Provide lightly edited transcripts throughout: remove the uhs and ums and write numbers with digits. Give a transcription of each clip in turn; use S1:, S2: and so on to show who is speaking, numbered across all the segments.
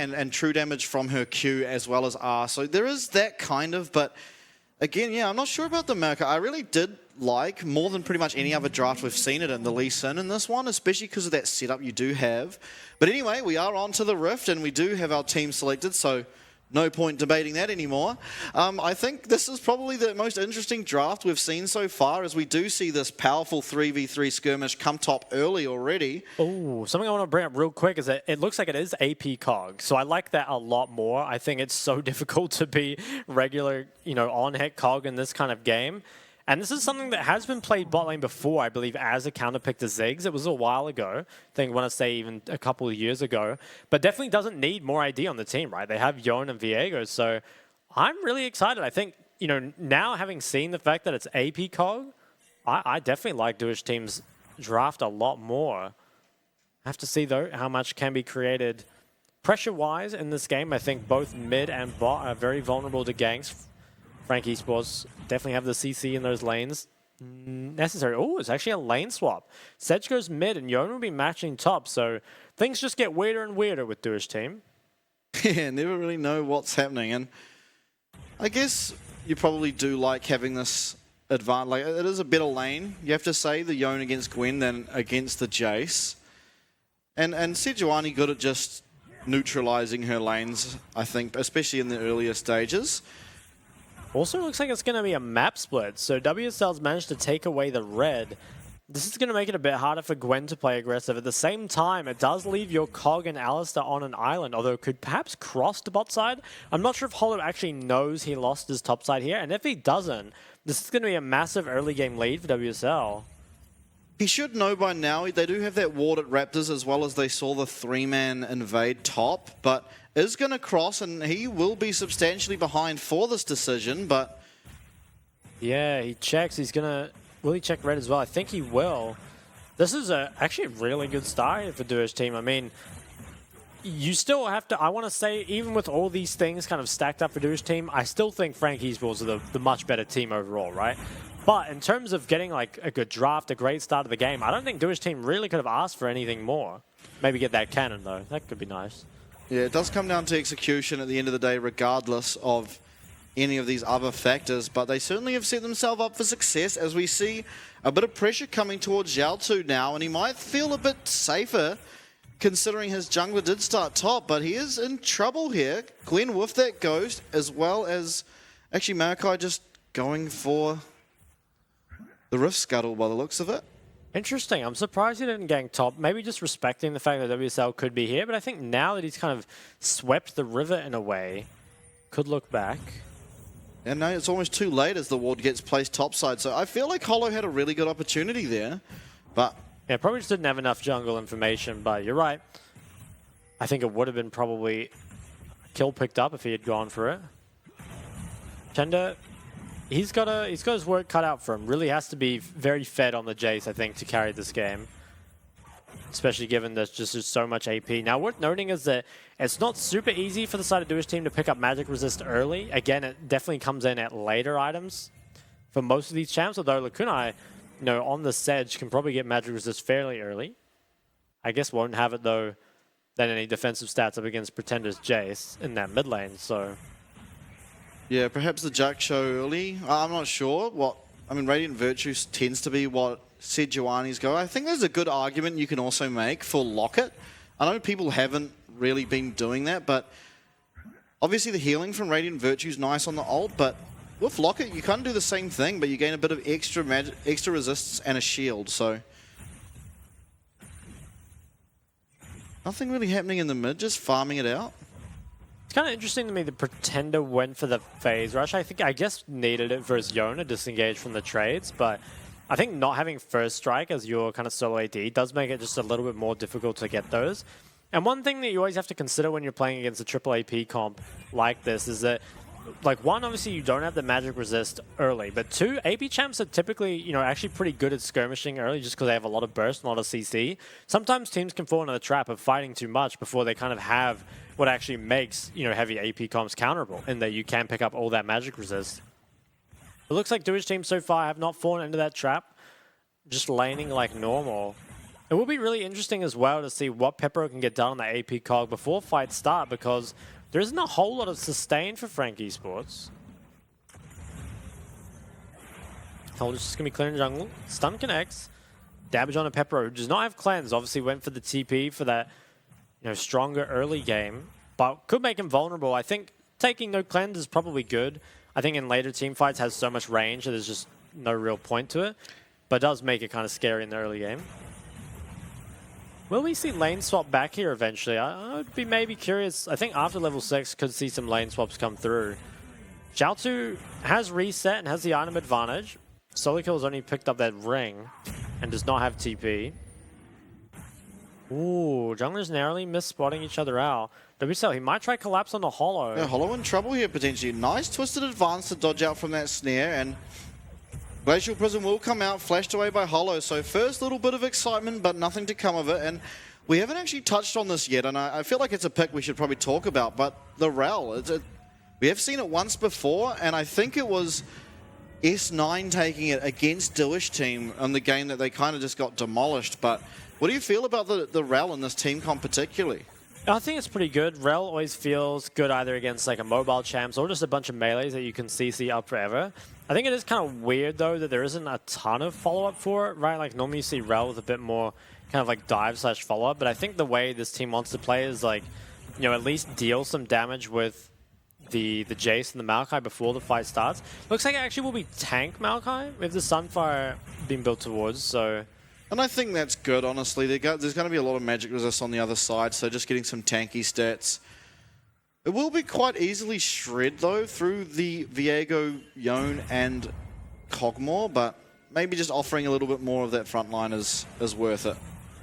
S1: and true damage from her Q as well as R. So there is that kind of, but again, yeah, I'm not sure about the Merca. I really did like, more than pretty much any other draft we've seen it in, the Lee Sin in this one, especially because of that setup you do have. But anyway, we are on to the Rift, and we do have our team selected, so no point debating that anymore. I think this is probably the most interesting draft we've seen so far, as we do see this powerful 3v3 skirmish come top early already.
S2: Oh, something I want to bring up real quick is that it looks like it is AP Cog, so I like that a lot more. I think it's so difficult to be regular, on-hit Cog in this kind of game. And this is something that has been played bot lane before, I believe, as a counterpick to Ziggs. It was a while ago. I think I want to say even a couple of years ago. But definitely doesn't need more ID on the team, right? They have Yon and Viego, so I'm really excited. I think, now having seen the fact that it's AP Cog, I definitely like Dewish team's draft a lot more. I have to see, though, how much can be created pressure-wise in this game. I think both mid and bot are very vulnerable to ganks. Frank Esports definitely have the CC in those lanes necessary. Oh, it's actually a lane swap. Sedge goes mid and Yon will be matching top, so things just get weirder and weirder with Dewish team.
S1: Yeah, never really know what's happening, and I guess you probably do like having this advantage. Like, it is a better lane, you have to say, the Yon against Gwen than against the Jace. And Sejuani good at just neutralizing her lanes, I think, especially in the earlier stages.
S2: Also looks like it's going to be a map split, so WSL's managed to take away the red. This is going to make it a bit harder for Gwen to play aggressive. At the same time, it does leave your Cog and Alistar on an island, although it could perhaps cross the bot side. I'm not sure if Hollow actually knows he lost his top side here, and if he doesn't, this is going to be a massive early game lead for WSL.
S1: He should know by now. They do have that ward at Raptors, as well as they saw the 3-man invade top, but is going to cross, and he will be substantially behind for this decision, but...
S2: Yeah, he checks. He's going to... Will he check red as well? I think he will. This is actually a really good start for Dewish team. I mean, you still have to... I want to say, even with all these things kind of stacked up for Dewish team, I still think Frank Esports are the much better team overall, right? But in terms of getting like a good draft, a great start of the game, I don't think Dewish team really could have asked for anything more. Maybe get that cannon, though. That could be nice.
S1: Yeah, it does come down to execution at the end of the day, regardless of any of these other factors, but they certainly have set themselves up for success, as we see a bit of pressure coming towards Xiaotu now, and he might feel a bit safer considering his jungler did start top, but he is in trouble here. Gwen with that ghost, as well as actually Maokai just going for the Rift Scuttle by the looks of it.
S2: Interesting. I'm surprised he didn't gank top. Maybe just respecting the fact that WSL could be here, but I think now that he's kind of swept the river in a way, could look back.
S1: And now it's almost too late as the ward gets placed topside, so I feel like Hollow had a really good opportunity there, but...
S2: Yeah, probably just didn't have enough jungle information, but you're right. I think it would have been probably a kill picked up if he had gone for it. Chenda... He's got his work cut out for him. Really has to be very fed on the Jace, I think, to carry this game. Especially given there's just so much AP. Now, worth noting is that it's not super easy for the side of Dewish team to pick up Magic Resist early. Again, it definitely comes in at later items for most of these champs, although Lakunai, on the Sedge can probably get Magic Resist fairly early. I guess won't have it, though, than any defensive stats up against Pretender's Jace in that mid lane, so...
S1: Yeah, perhaps the Jack show early. I'm not sure. Radiant Virtue tends to be what Sejuani's go. I think there's a good argument you can also make for Locket. I know people haven't really been doing that, but obviously the healing from Radiant Virtue is nice on the ult, but with Locket you kind of do the same thing, but you gain a bit of extra resists and a shield, so... Nothing really happening in the mid, just farming it out.
S2: It's kind of interesting to me the Pretender went for the phase rush. I guess needed it versus Yon to disengage from the trades, but I think not having first strike as your kind of solo AD does make it just a little bit more difficult to get those. And one thing that you always have to consider when you're playing against a triple AP comp like this is that, like, one, obviously you don't have the magic resist early, but two, AP champs are typically, actually pretty good at skirmishing early just because they have a lot of burst and a lot of CC. Sometimes teams can fall into the trap of fighting too much before they kind of have what actually makes, heavy AP comps counterable, in that you can pick up all that magic resist. It looks like Dewish team so far have not fallen into that trap, just laning like normal. It will be really interesting as well to see what Pepero can get done on the AP cog before fights start, because there isn't a whole lot of sustain for Frank Esports. Hold is just going to be clearing jungle. Stun connects. Damage on a Pepero, who does not have cleanse. Obviously went for the TP for that, stronger early game, but could make him vulnerable. I think taking no cleanse is probably good. I think in later team fights has so much range that there's just no real point to it, but it does make it kind of scary in the early game. Will we see lane swap back here eventually? I would be maybe curious. I think after level 6 could see some lane swaps come through. Xiaotu has reset and has the item advantage. Solokill's only picked up that ring and does not have TP. Ooh, junglers narrowly miss-spotting each other out. WCL, he might try collapse on the Hollow.
S1: Yeah, Hollow in trouble here potentially. Nice twisted advance to dodge out from that snare, and Glacial Prism will come out, flashed away by Hollow. So first little bit of excitement, but nothing to come of it. And we haven't actually touched on this yet, and I feel like it's a pick we should probably talk about, but the Rel. We have seen it once before, and I think it was S9 taking it against Dewish team on the game that they kind of just got demolished. But what do you feel about the Rel in this team comp particularly?
S2: I think it's pretty good. Rel always feels good either against like a mobile champs or just a bunch of melees that you can CC up forever. I think it is kind of weird though that there isn't a ton of follow-up for it, right? Like normally you see Rel with a bit more kind of like dive / follow-up, but I think the way this team wants to play is like, at least deal some damage with the Jace and the Maokai before the fight starts. Looks like it actually will be tank Maokai with the Sunfire being built towards, so...
S1: And I think that's good, honestly. There's going to be a lot of magic resist on the other side, so just getting some tanky stats. It will be quite easily shred, though, through the Viego, Yone, and Kog'Maw, but maybe just offering a little bit more of that front line is worth it.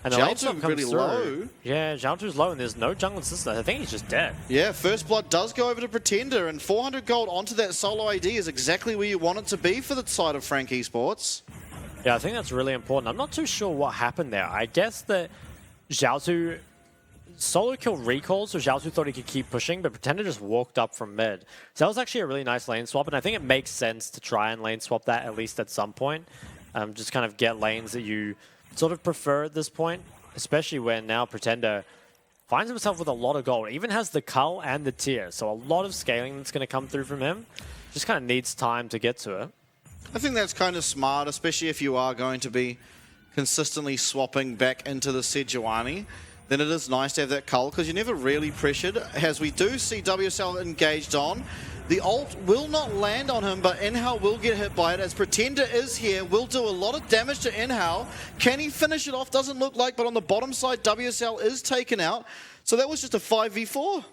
S2: And
S1: Xiaotu really low.
S2: Yeah, Xiaotu's low, and there's no jungle assistant. I think he's just dead.
S1: Yeah, First Blood does go over to Pretender, and 400 gold onto that solo AD is exactly where you want it to be for the side of Frank Esports.
S2: Yeah, I think that's really important. I'm not too sure what happened there. I guess that Xiaotu solo kill recalled, so Xiaotu thought he could keep pushing, but Pretender just walked up from mid. So that was actually a really nice lane swap, and I think it makes sense to try and lane swap that at least at some point. Just kind of get lanes that you sort of prefer at this point, especially when now Pretender finds himself with a lot of gold. Even has the cull and the tier, so a lot of scaling that's going to come through from him. Just kind of needs time to get to it.
S1: I think that's kind of smart, especially if you are going to be consistently swapping back into the Sejuani. Then it is nice to have that cull, because you're never really pressured. As we do see WSL engaged on, the ult will not land on him, but Inhal will get hit by it, as Pretender is here, will do a lot of damage to Inhal. Can he finish it off? Doesn't look like, but on the bottom side, WSL is taken out. So that was just a 5v4.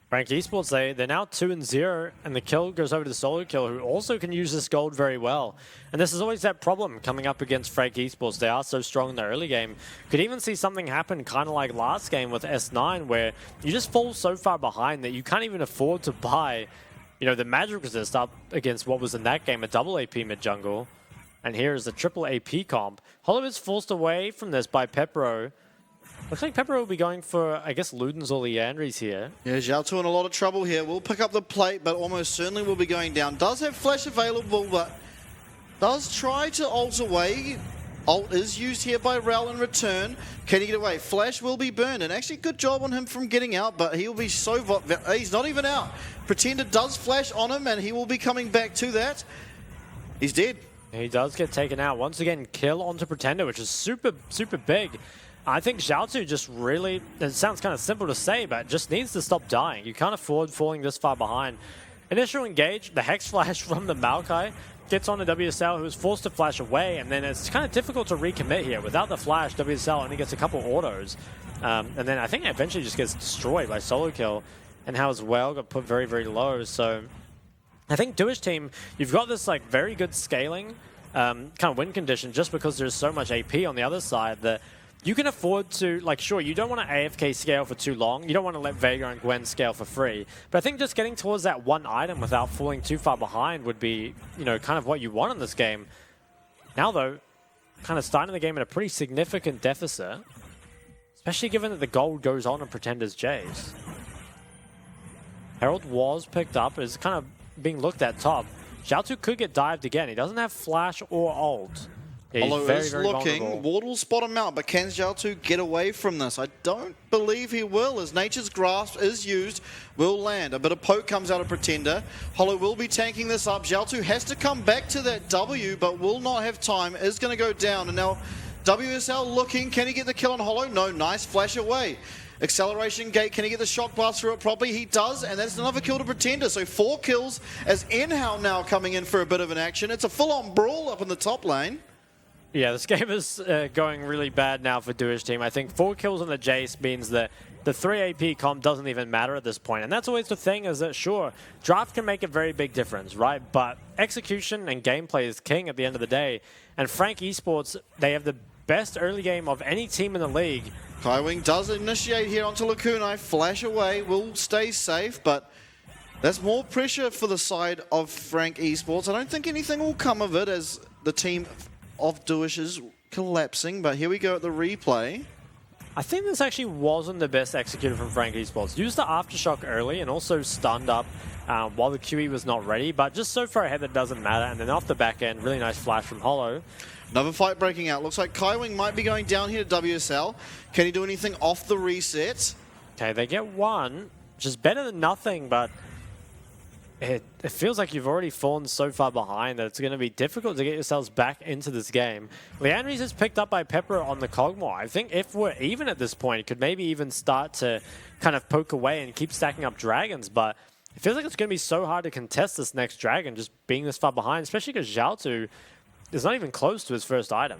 S2: Frank Esports, they're now 2-0, and the kill goes over to Solo Kill, who also can use this gold very well. And this is always that problem coming up against Frank Esports. They are so strong in the early game. Could even see something happen kind of like last game with S9, where you just fall so far behind that you can't even afford to buy, the magic resist up against what was in that game a double AP mid-jungle. And here is the triple AP comp. Hollow is forced away from this by Pepero. Looks like Pepper will be going for, I guess, Ludens or Leandries here. Yeah,
S1: Xiaotu in a lot of trouble here. Will pick up the plate, but almost certainly will be going down. Does have flash available, but does try to ult away. Ult is used here by Rel in return. Can he get away? Flash will be burned, and actually good job on him from getting out, but he'll be so... He's not even out. Pretender does flash on him, and he will be coming back to that. He's dead.
S2: He does get taken out. Once again, kill onto Pretender, which is super, super big. I think Xiaotu just really, it sounds kind of simple to say, but just needs to stop dying. You can't afford falling this far behind. Initial engage, the Hex Flash from the Maokai gets on to WSL, who is forced to flash away, and then it's kind of difficult to recommit here. Without the flash, WSL only gets a couple autos. And then I think it eventually just gets destroyed by Solo Kill, and how as well got put very, very low. So I think Dewish team, you've got this like very good scaling kind of win condition just because there's so much AP on the other side that you can afford to, like, sure, you don't want to AFK scale for too long. You don't want to let Vega and Gwen scale for free. But I think just getting towards that one item without falling too far behind would be, kind of what you want in this game. Now, though, kind of starting the game in a pretty significant deficit, especially given that the gold goes on in Pretender's Jays. Herald was picked up, is kind of being looked at top. Xiaotu could get dived again. He doesn't have flash or ult. Yeah, he's
S1: Hollow
S2: very,
S1: is
S2: very
S1: looking.
S2: vulnerable.
S1: Ward will spot him out, but can Zhao2 get away from this? I don't believe he will, as Nature's Grasp is used, will land. A bit of poke comes out of Pretender. Hollow will be tanking this up. Zhao2 has to come back to that W, but will not have time. Is going to go down, and now WSL looking. Can he get the kill on Hollow? No, nice flash away. Acceleration gate, can he get the shock blast through it properly? He does, and that's another kill to Pretender. So 4 kills as Enhao now coming in for a bit of an action. It's a full-on brawl up in the top lane.
S2: Yeah, this game is going really bad now for Dewish team. I think 4 kills on the Jace means that the 3 AP comp doesn't even matter at this point. And that's always the thing, is that sure, draft can make a very big difference, right? But execution and gameplay is king at the end of the day. And Frank Esports, they have the best early game of any team in the league.
S1: Kaiwing does initiate here onto Lakunai. Flash away, will stay safe, but that's more pressure for the side of Frank Esports. I don't think anything will come of it as the team of Dewish is collapsing, but here we go at the replay.
S2: I think this actually wasn't the best executed from Frank Esports. Used the Aftershock early and also stunned up while the QE was not ready, but just so far ahead that doesn't matter. And then off the back end, really nice flash from Hollow.
S1: Another fight breaking out. Looks like Kaiwing might be going down here to WSL. Can he do anything off the reset?
S2: Okay, they get one, which is better than nothing, but it feels like you've already fallen so far behind that it's going to be difficult to get yourselves back into this game. Leandries is picked up by Pepper on the Cogmore. I think if we're even at this point, it could maybe even start to kind of poke away and keep stacking up dragons, but it feels like it's going to be so hard to contest this next dragon just being this far behind, especially because Zhao2 is not even close to his first item.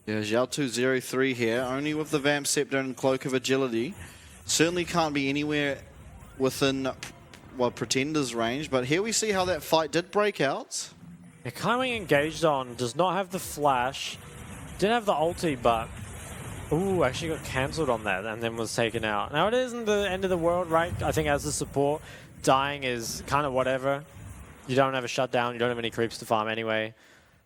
S1: Yeah, Zhao2 0-3 here, only with the Vamp Scepter and Cloak of Agility. Certainly can't be anywhere within, well, Pretender's range, but here we see how that fight did break out.
S2: Yeah, Kaiwing engaged on, does not have the flash, didn't have the ulti, but ooh, actually got cancelled on that and then was taken out. Now it isn't the end of the world, right? I think as a support, dying is kind of whatever. You don't have a shutdown, you don't have any creeps to farm anyway.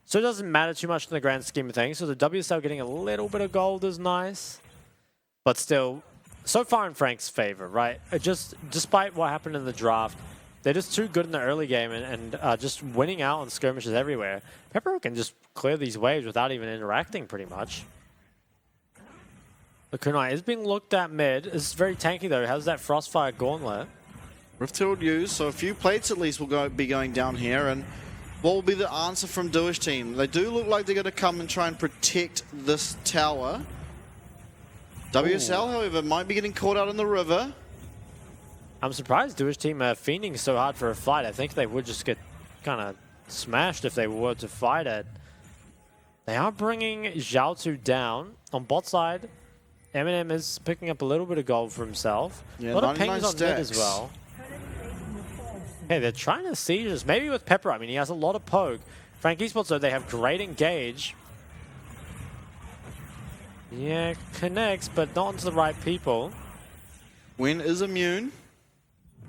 S2: So it doesn't matter too much in the grand scheme of things. So the WSL getting a little bit of gold is nice. But still, so far in Frank's favor, right? Despite what happened in the draft, they're just too good in the early game and just winning out on skirmishes everywhere. Pepper can just clear these waves without even interacting pretty much. The Kunai is being looked at mid. This is very tanky though. It has that Frostfire Gauntlet.
S1: Rift Herald used, so a few plates at least will be going down here. And what will be the answer from Dewish team? They do look like they're going to come and try and protect this tower. WSL, however, might be getting caught out in the river.
S2: I'm surprised Dewish team are fiending so hard for a fight. I think they would just get kind of smashed if they were to fight it. They are bringing Zhao2 down. On bot side, Eminem is picking up a little bit of gold for himself.
S1: Yeah,
S2: a lot of pings on mid
S1: stacks
S2: as well. Hey, they're trying to siege us. Maybe with Pepper, I mean, he has a lot of poke. Frank Esports, though, they have great engage. Yeah, connects, but not onto the right people.
S1: Win is immune.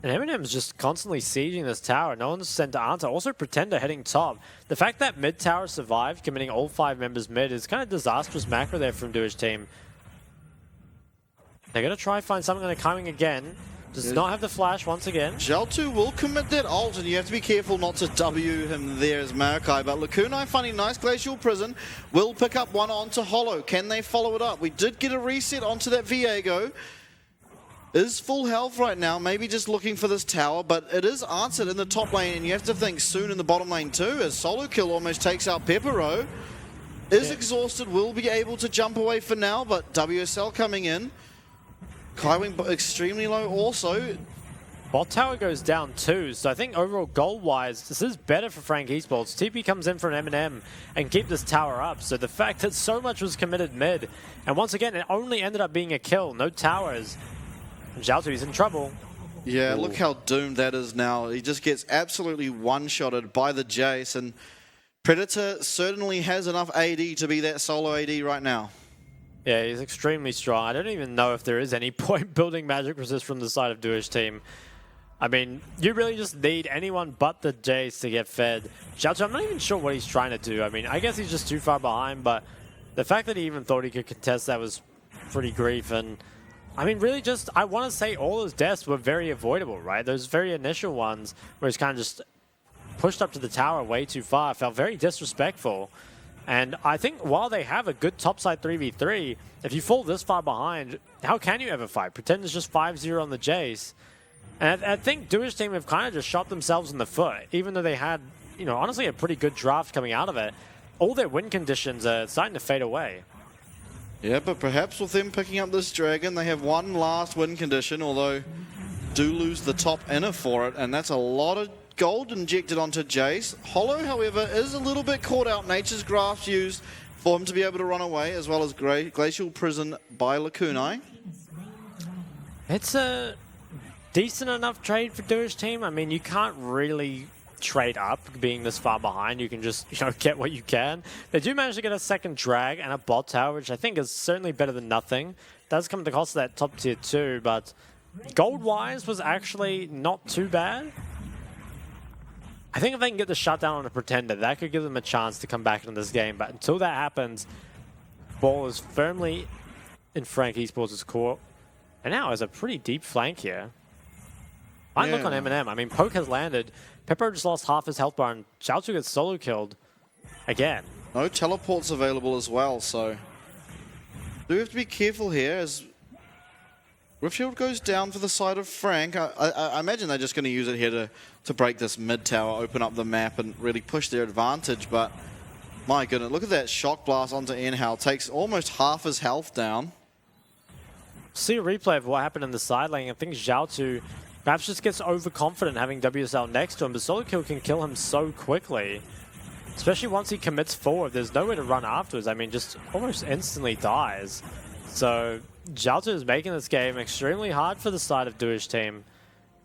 S2: And Eminem's just constantly sieging this tower. No one's sent to answer. Also, Pretender heading top. The fact that mid tower survived, committing all 5 members mid, is kind of disastrous macro there from Dewish team. They're going to try find something on the coming again. Does not have the flash once again.
S1: Zhao2 will commit that ult, and you have to be careful not to W him there as Maokai. But Lakunai finding nice Glacial Prison will pick up one onto Hollow. Can they follow it up? We did get a reset onto that Viego. Is full health right now, maybe just looking for this tower, but it is answered in the top lane, and you have to think soon in the bottom lane too, as Solo Kill almost takes out Pepero. Is exhausted, will be able to jump away for now, but WSL coming in. Kaiwing extremely low also.
S2: Bot tower goes down too, so I think overall goal-wise, this is better for Frank Esports. TP comes in for an M&M and keep this tower up, so the fact that so much was committed mid, and once again, it only ended up being a kill, no towers. Zhao2's in trouble.
S1: Yeah, look how doomed that is now. He just gets absolutely one-shotted by the Jace, and Predator certainly has enough AD to be that solo AD right now.
S2: Yeah, he's extremely strong. I don't even know if there is any point building magic resist from the side of Dewish team. I mean, you really just need anyone but the Jace to get fed. Zhao2, I'm not even sure what he's trying to do. I mean, I guess he's just too far behind, but the fact that he even thought he could contest that was pretty grief. And I mean, really just, I want to say all his deaths were very avoidable, right? Those very initial ones where he's kind of just pushed up to the tower way too far. Felt very disrespectful. And I think while they have a good topside 3v3, if you fall this far behind, how can you ever fight? Pretend it's just 5-0 on the Jace. And I think Dewish team have kind of just shot themselves in the foot, even though they had, you know, honestly a pretty good draft coming out of it. All their win conditions are starting to fade away.
S1: Yeah, but perhaps with them picking up this dragon, they have one last win condition, although do lose the top inner for it, and that's a lot of gold injected onto Jace. Hollow, however, is a little bit caught out. Nature's Grasp used for him to be able to run away, as well as Glacial Prison by Lakunai.
S2: It's a decent enough trade for Dewish team. I mean, you can't really trade up being this far behind. You can just, you know, get what you can. They do manage to get a second drag and a bot tower, which I think is certainly better than nothing. Does come at the cost of that top tier 2, but gold-wise was actually not too bad. I think if they can get the shutdown on a Pretender, that could give them a chance to come back into this game. But until that happens, ball is firmly in Frank Esports' court. And now has a pretty deep flank here. Fine look on Eminem. I mean, Poke has landed. Pepper just lost half his health bar, and Xiaotu gets solo killed again.
S1: No teleports available as well, so do have to be careful here as Riftshield goes down for the side of Frank. I imagine they're just going to use it here to break this mid tower, open up the map, and really push their advantage. But my goodness, look at that shock blast onto Enhal. Takes almost half his health down.
S2: See a replay of what happened in the side lane. I think Xiaotu perhaps just gets overconfident having WSL next to him, but solo kill can kill him so quickly. Especially once he commits forward, there's nowhere to run afterwards. I mean, just almost instantly dies. So Xiaotu is making this game extremely hard for the side of Dewish team.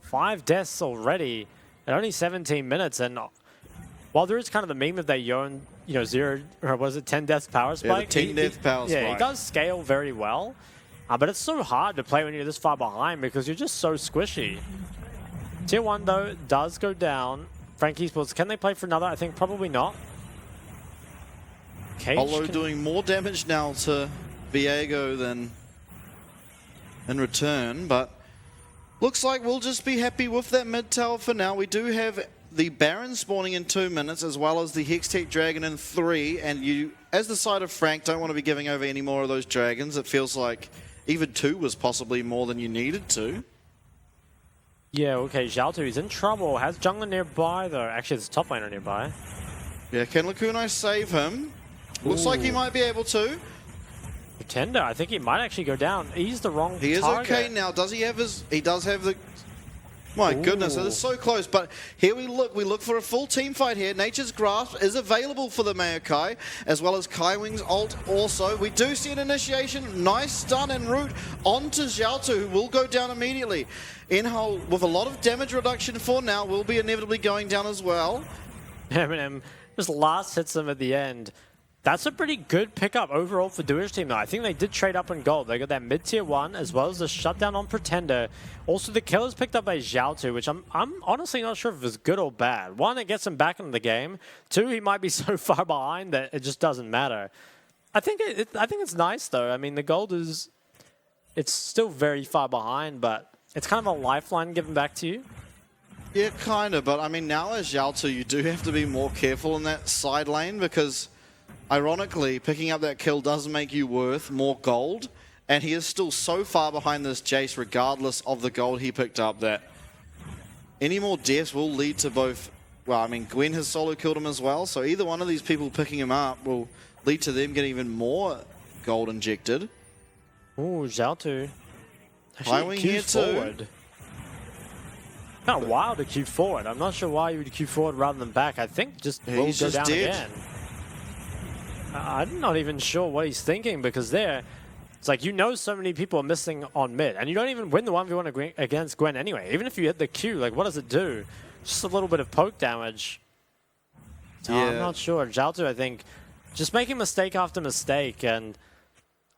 S2: 5 deaths already at only 17 minutes, and while there is kind of the meme of that Yon, you know, 0, or was it 10 deaths power spike?
S1: Yeah, the 10 death power spike.
S2: Yeah, he does scale very well. But it's so hard to play when you're this far behind because you're just so squishy. Tier 1, though, does go down. Frank Esports, can they play for another? I think probably not.
S1: Hollow doing more damage now to Viego than in return, but looks like we'll just be happy with that mid tower for now. We do have the Baron spawning in 2 minutes, as well as the Hextech Dragon in 3, and you, as the side of Frank, don't want to be giving over any more of those dragons. It feels like even 2 was possibly more than you needed to.
S2: Yeah, okay, Xiaotu is in trouble. Has jungler nearby, though. Actually, there's a top laner nearby.
S1: Yeah, can Lakunai save him? Looks like he might be able to.
S2: Pretender, I think he might actually go down. He's the wrong target.
S1: He is okay now. Does he have his... He does have the... My goodness, it is so close, but here we look for a full team fight here. Nature's Grasp is available for the Maokai, as well as Kaiwing's ult also. We do see an initiation, nice stun en route onto Xiaotu, who will go down immediately. Enhal, with a lot of damage reduction for now, will be inevitably going down as well. Eminem
S2: just last hits him at the end. That's a pretty good pickup overall for Dewish team, though. I think they did trade up in gold. They got that mid-tier 1, as well as the shutdown on Pretender. Also, the kill is picked up by Xiaotu, which I'm honestly not sure if it's good or bad. 1, it gets him back into the game. 2, he might be so far behind that it just doesn't matter. I think it's nice, though. I mean, the gold is... It's still very far behind, but it's kind of a lifeline given back to you.
S1: Yeah, kind of, but I mean, now as Xiaotu, you do have to be more careful in that side lane, because... Ironically, picking up that kill does make you worth more gold, and he is still so far behind this Jace, regardless of the gold he picked up, that any more deaths will lead to both... Well, I mean, Gwen has solo killed him as well, so either one of these people picking him up will lead to them getting even more gold injected.
S2: Ooh, Xiaotu.
S1: Highwing here too.
S2: Kind of wild to queue forward. I'm not sure why you would queue forward rather than back. I think just will go down dead again. I'm not even sure what he's thinking, because it's like, you know, so many people are missing on mid, and you don't even win the 1v1 against Gwen anyway. Even if you hit the Q, like, what does it do? Just a little bit of poke damage. So yeah. I'm not sure. Xiaotu, I think, just making mistake after mistake, and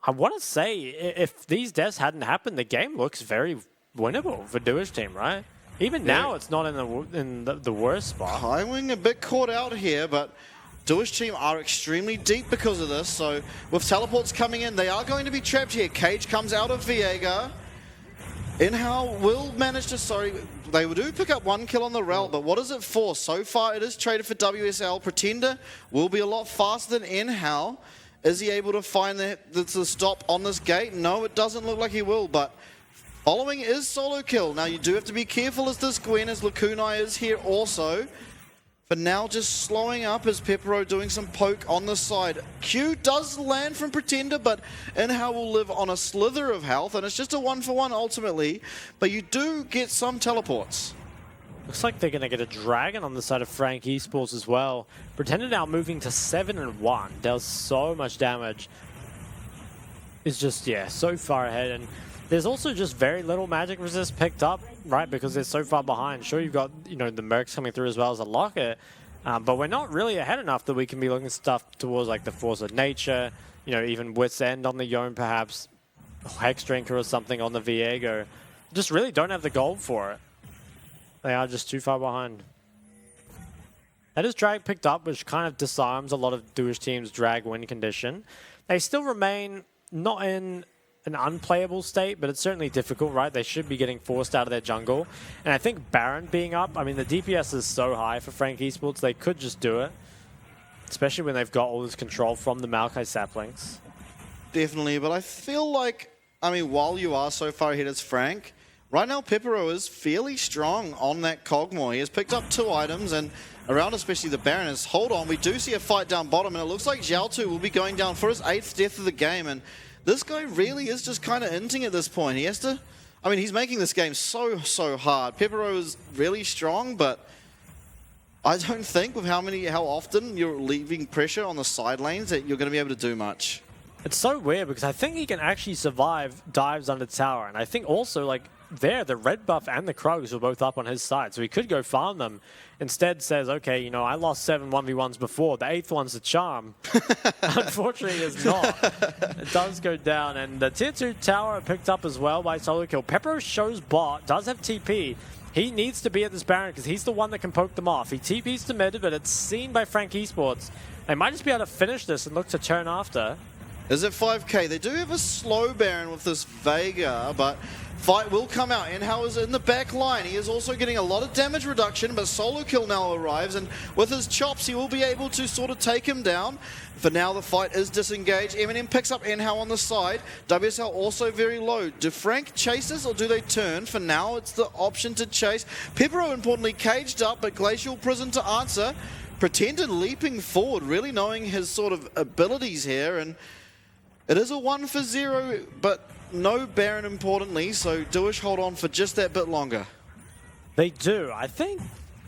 S2: I want to say, if these deaths hadn't happened, the game looks very winnable for Dewish team, right? Even now, it's not in the worst spot.
S1: Highwing a bit caught out here, but Dewish team are extremely deep because of this, so with teleports coming in, they are going to be trapped here. Cage comes out of Viega. Inhao will manage to, they do pick up 1 kill on the route, but what is it for? So far, it is traded for WSL. Pretender will be a lot faster than Inhao. Is he able to find the stop on this gate? No, it doesn't look like he will, but following is solo kill. Now, you do have to be careful as this Gwen, as Lakunai is here also. For now, just slowing up as Pepero doing some poke on the side. Q does land from Pretender, but Inhao will live on a slither of health, and it's just a 1-for-1 ultimately, but you do get some teleports.
S2: Looks like they're going to get a Dragon on the side of Frank Esports as well. Pretender now moving to 7-1. Does so much damage. It's just, yeah, so far ahead, and there's also just very little magic resist picked up, right? Because they're so far behind. Sure, you've got, you know, the Mercs coming through as well as a Locket, but we're not really ahead enough that we can be looking at stuff towards like the Force of Nature, you know, even Wit's End on the Yone perhaps, Hex Drinker or something on the Viego. Just really don't have the gold for it. They are just too far behind. That is drag picked up, which kind of disarms a lot of Dewish teams' drag win condition. They still remain not in an unplayable state, but it's certainly difficult, right? They should be getting forced out of their jungle. And I think Baron being up, I mean, the DPS is so high for Frank Esports, they could just do it. Especially when they've got all this control from the Maokai saplings.
S1: Definitely, but I feel like, I mean, while you are so far ahead as Frank, right now Pepero is fairly strong on that Cogmore. He has picked up 2 items, and around especially the Baron is, hold on, we do see a fight down bottom, and it looks like Xiaotu will be going down for his 8th death of the game, and this guy really is just kind of inting at this point. He has to, I mean, he's making this game so hard. Pepero is really strong, but I don't think with how often you're leaving pressure on the side lanes that you're going to be able to do much.
S2: It's so weird because I think he can actually survive dives under tower, and I think also like there the red buff and the Krugs were both up on his side, so he could go farm them. Instead says, okay, you know, I lost 7 1v1s before, the 8th one's a charm. Unfortunately it's not. It does go down, and the tier 2 tower picked up as well by solo kill. Pepero shows bot, does have TP. He needs to be at this Baron because he's the one that can poke them off. He TPs to mid, but it's seen by Frank Esports. They might just be able to finish this and look to turn after.
S1: Is it 5k? They do have a slow Baron with this Vega, but fight will come out. Inhao is in the back line. He is also getting a lot of damage reduction, but solo kill now arrives, and with his chops, he will be able to sort of take him down. For now, the fight is disengaged. Eminem picks up Inhao on the side. WSL also very low. Do Frank chase this, or do they turn? For now, it's the option to chase. Pepero, importantly, caged up, but Glacial Prison to answer. Pretender leaping forward, really knowing his sort of abilities here, and it is a 1-for-0, but no Baron importantly, so Dewish hold on for just that bit longer.
S2: They do. I think,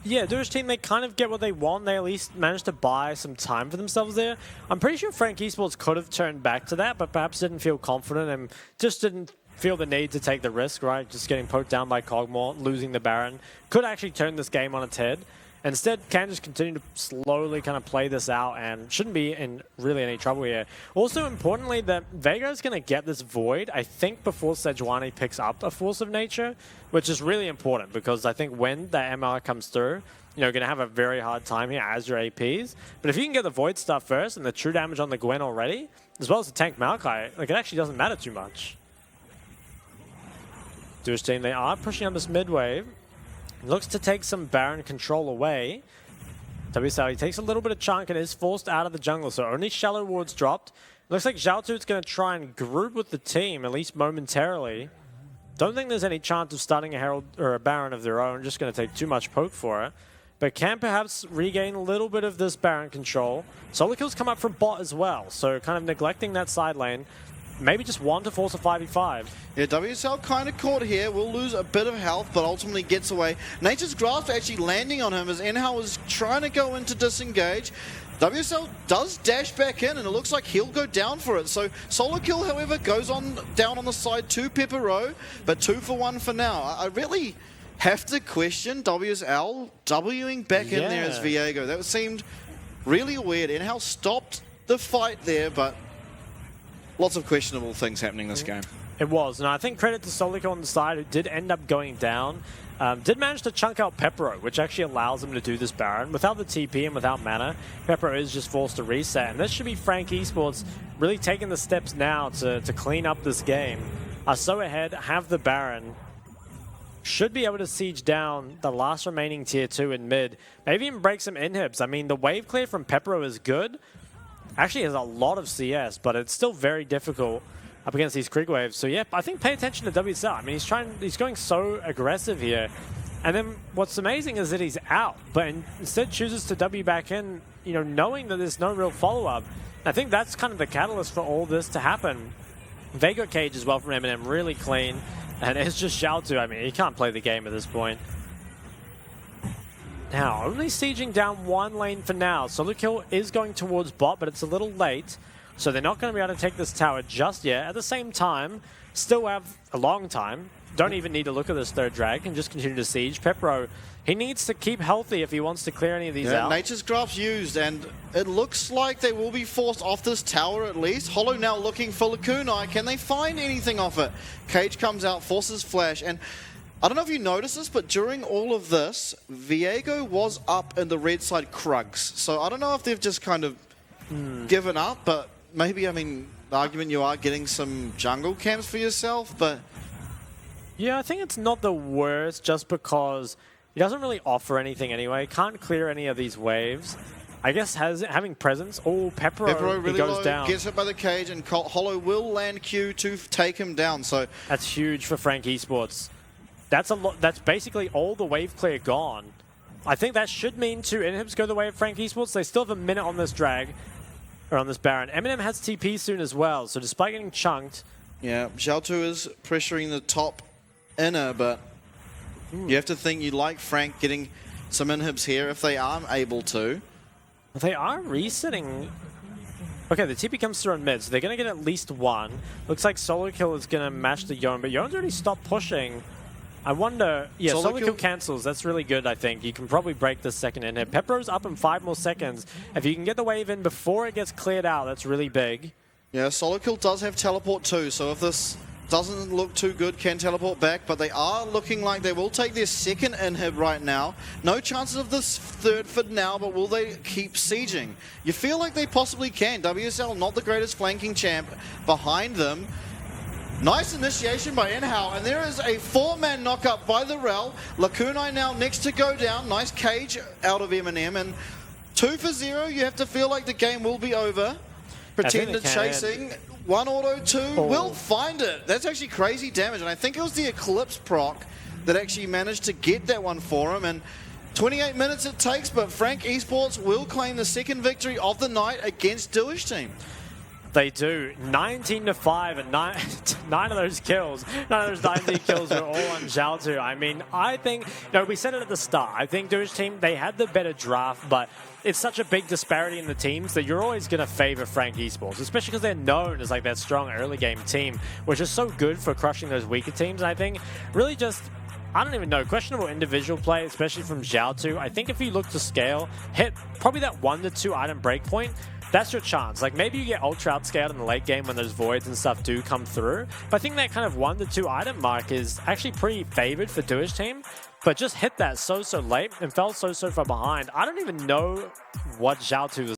S2: yeah, Dewish team, they kind of get what they want. They at least managed to buy some time for themselves there. I'm pretty sure Frank Esports could have turned back to that, but perhaps didn't feel confident and just didn't feel the need to take the risk, right? Just getting poked down by Cogmore, losing the Baron. Could actually turn this game on its head. Instead, can just continue to slowly kind of play this out and shouldn't be in really any trouble here. Also, importantly, that Vega is going to get this Void, I think, before Sejuani picks up a Force of Nature, which is really important because I think when that MR comes through, you know, going to have a very hard time here as your APs. But if you can get the Void stuff first and the true damage on the Gwen already, as well as the tank Maokai, like it actually doesn't matter too much. Dewish team, they are pushing on this mid wave. Looks to take some Baron control away. WSL, he takes a little bit of chunk and is forced out of the jungle, so only shallow wards dropped. Looks like Xiaotu is going to try and group with the team, at least momentarily. Don't think there's any chance of starting a Herald or a Baron of their own, just going to take too much poke for it. But can perhaps regain a little bit of this Baron control. Solo kills come up from bot as well, so kind of neglecting that side lane. Maybe just one to force a 5v5.
S1: Yeah, WSL kind of caught here. Will lose a bit of health, but ultimately gets away. Nature's Grasp actually landing on him as Inhao is trying to go in to disengage. WSL does dash back in, and it looks like he'll go down for it. So solo kill, however, goes on down on the side to Pepero, but 2-for-1 for now. I really have to question WSL Wing back in there as Viego. That seemed really weird. Inhao stopped the fight there, but lots of questionable things happening this game.
S2: It was, and I think credit to Solico on the side, who did end up going down. Did manage to chunk out Pepero, which actually allows him to do this Baron. Without the TP and without mana, Pepero is just forced to reset. And this should be Frank Esports really taking the steps now to clean up this game. Are so ahead, have the Baron, should be able to siege down the last remaining tier 2 in mid. Maybe even break some inhibs. I mean, the wave clear from Pepero is good. Actually has a lot of CS, but it's still very difficult up against these Krieg waves. So yeah, I think pay attention to WSL. I mean, he's going so aggressive here. And then what's amazing is that he's out, but instead chooses to W back in, you know, knowing that there's no real follow-up. I think that's kind of the catalyst for all this to happen. They got cage as well from Eminem, really clean. And it's just Xiaotu. I mean, he can't play the game at this point. Now, only sieging down one lane for now. Solo kill is going towards bot, but it's a little late. So they're not going to be able to take this tower just yet. At the same time, still have a long time. Don't even need to look at this third drag and just continue to siege. Pepero, he needs to keep healthy if he wants to clear any of these out.
S1: Nature's Graph's used, and it looks like they will be forced off this tower at least. Hollow now looking for Lacunai. Can they find anything off it? Cage comes out, forces flash, and I don't know if you noticed this, but during all of this, Viego was up in the red side Krugs. So I don't know if they've just kind of given up, but maybe, I mean, the argument you are getting some jungle camps for yourself, but...
S2: Yeah, I think it's not the worst just because he doesn't really offer anything anyway. Can't clear any of these waves. I guess having presence. Oh, Pepero
S1: really
S2: he goes
S1: low,
S2: down.
S1: Gets hit by the cage, and Hollow will land Q to take him down. So
S2: that's huge for Frank Esports. That's a lot. That's basically all the wave clear gone. I think that should mean 2 inhibs go the way of Frank Esports. They still have a minute on this drag, or on this Baron. Eminem has TP soon as well, so despite getting chunked...
S1: Yeah, Xiaotu is pressuring the top inner, but you have to think you'd like Frank getting some inhibs here if they are able to.
S2: They are resetting... Okay, the TP comes through on mid, so they're going to get at least 1. Looks like Solo Kill is going to match the Yon, but Yon's already stopped pushing. I wonder... Yeah, Solo Kill cancels. That's really good, I think. You can probably break the second inhib. Pepero's up in 5 more seconds. If you can get the wave in before it gets cleared out, that's really big.
S1: Yeah, Solo Kill does have teleport too, so if this doesn't look too good, can teleport back, but they are looking like they will take their second inhib right now. No chances of this third for now, but will they keep sieging? You feel like they possibly can. WSL, not the greatest flanking champ behind them. Nice initiation by Inhao, and there is a 4-man knockup by the Rel. Lacunai now next to go down. Nice cage out of Eminem, and 2 for 0. You have to feel like the game will be over. Pretender chasing. 1 auto 2 will find it. That's actually crazy damage, and I think it was the Eclipse proc that actually managed to get that one for him. And 28 minutes it takes, but Frank Esports will claim the second victory of the night against Dewish team.
S2: They do. 19-5 and 9 of those kills. 9 of those 19 kills were all on Xiaotu. I mean, I think, you know, we said it at the start. I think Dewish team, they had the better draft, but it's such a big disparity in the teams that you're always going to favor Frank Esports, especially because they're known as like that strong early game team, which is so good for crushing those weaker teams. And I think really just, I don't even know, questionable individual play, especially from Xiaotu. I think if you look to scale, hit probably that 1 to 2 item breakpoint, that's your chance. Like maybe you get ultra outscaled in the late game when those voids and stuff do come through. But I think that kind of 1 to 2 item mark is actually pretty favored for Dewish team. But just hit that so late and fell so far behind. I don't even know what Xiaotu was